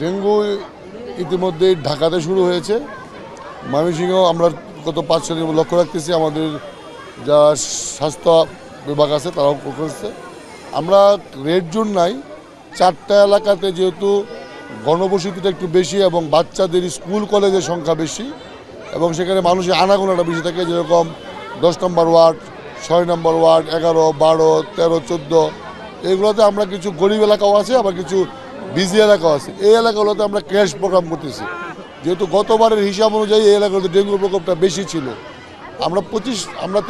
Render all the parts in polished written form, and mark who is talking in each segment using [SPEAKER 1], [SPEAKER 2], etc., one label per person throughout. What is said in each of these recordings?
[SPEAKER 1] Dengue ইতিমধ্যে ঢাকাতে শুরু হয়েছে। ময়মনসিংহ আমরা গত 5 দিন লক্ষ্য রাখতেছি, আমাদের যা স্বাস্থ্য বিভাগ আছে তারাও করছে। আমরা রেড জোন নাই, 4টা এলাকাতে যেহেতু গণবসতিটা একটু বেশি এবং বাচ্চাদের স্কুল কলেজের সংখ্যা বেশি এবং সেখানে মানুষের আনাগোনাটা বেশি থাকে, যেরকম 10 নম্বর ওয়ার্ড, 6 নম্বর ওয়ার্ড, 11, 12, 13, 14 এগুলোতে আমরা কিছু গরিব এলাকাও আছে, আবার কিছু বিজি এলাকাও আছে। এই এলাকাগুলোতে আমরা ক্র্যাশ প্রোগ্রাম করতেছি, যেহেতু গতবারের হিসাব অনুযায়ী এই এলাকাগুলোতে ডেঙ্গুর প্রকোপটা বেশি ছিল। আমরা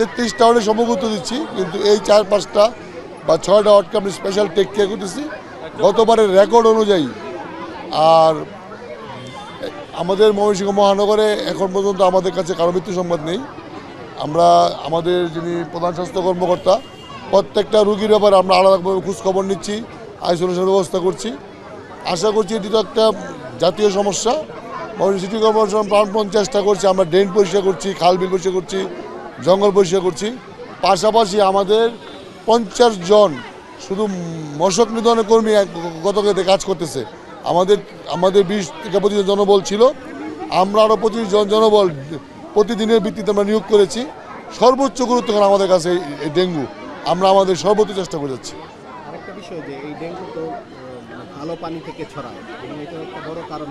[SPEAKER 1] 33টা ওয়ার্ডে সমগুরুত্ব দিচ্ছি, কিন্তু এই 4-5টা বা 6টা ওয়ার্ডকে আমরা স্পেশাল টেক কেয়ার করতেছি গতবারের রেকর্ড অনুযায়ী। আর আমাদের ময়মনসিংহ মহানগরে এখন পর্যন্ত আমাদের কাছে কারো মৃত্যু সংবাদ নেই। আমরা আমাদের যিনি প্রধান স্বাস্থ্য কর্মকর্তা প্রত্যেকটা রুগীর ব্যাপারে আমরা আলাদাভাবে খোঁজখবর নিচ্ছি, আইসোলেশনের ব্যবস্থা করছি। আশা করছি এটি তো একটা জাতীয় সমস্যা। ময়মনসিংহ সিটি কর্পোরেশন প্রাণপণ চেষ্টা করছে, আমরা ড্রেন পরিষ্কার করছি, খাল বিল পরিষ্কার করছি, জঙ্গল পরিষ্কার করছি। পাশাপাশি আমাদের 50 জন শুধু মশক নিধনের কর্মী গতকালতে কাজ করতেছে। আমাদের 20 থেকে 25 জন জনবল ছিল, আমরা আরও 25 জন জনবল প্রতিদিনের ভিত্তিতে আমরা নিয়োগ করেছি। সর্বোচ্চ গুরুত্ব আমাদের কাছে এই ডেঙ্গু, আমরা আমাদের সর্বোচ্চ চেষ্টা করে যাচ্ছি।
[SPEAKER 2] আরেকটা বিষয় যে এই ডেঙ্গু তো কালো পানি থেকে ছড়ায় এবং এটার একটা বড় কারণ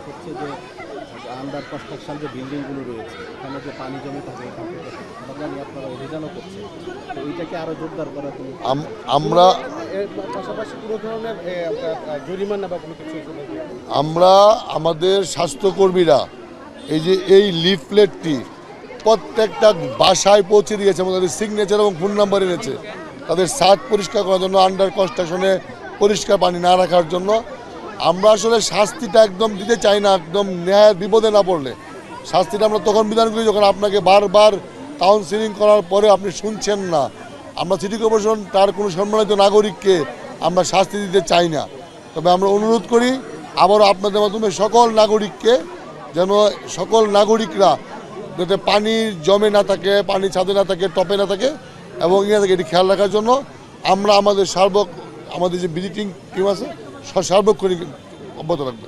[SPEAKER 2] হচ্ছে যে আন্ডার কনস্ট্রাকশন যে বিল্ডিংগুলো রয়েছে এখানে যে পানি জমে থাকে, এখান থেকে আপনারা অভিযানও করছে, তো এইটাকে আরও জোরদার করার জন্য
[SPEAKER 1] আমরা
[SPEAKER 2] পাশাপাশি কোনো ধরনের জরিমানা বা কোনো কিছু
[SPEAKER 1] আমরা আমাদের স্বাস্থ্যকর্মীরা এই লিফলেটটি প্রত্যেকটা বাসায় পৌঁছে দিয়েছে এবং তাদের সিগনেচার এবং ফোন নাম্বার এনেছে, তাদের ছাদ পরিষ্কার করার জন্য, আন্ডার কনস্ট্রাকশনে পরিষ্কার পানি না রাখার জন্য। আমরা আসলে শাস্তিটা একদম দিতে চাই না, একদম ন্যায়ের বিপদে না পড়লে। শাস্তিটা আমরা তখন বিধান করি যখন আপনাকে বারবার কাউন্সিলিং করার পরে আপনি শুনছেন না। আমরা সিটি কর্পোরেশন তার কোনো সম্মানিত নাগরিককে আমরা শাস্তি দিতে চাই না, তবে আমরা অনুরোধ করি আবারও আপনাদের মাধ্যমে সকল নাগরিককে যেন সকল নাগরিকরা যাতে পানি জমে না থাকে, পানি ছাদে না থাকে, টপে না থাকে এবং থাকে এটি খেয়াল রাখার জন্য আমরা আমাদের যে ভিজিটিং টিম আছে সার্বক্ষণিক অব্যাহত রাখবে।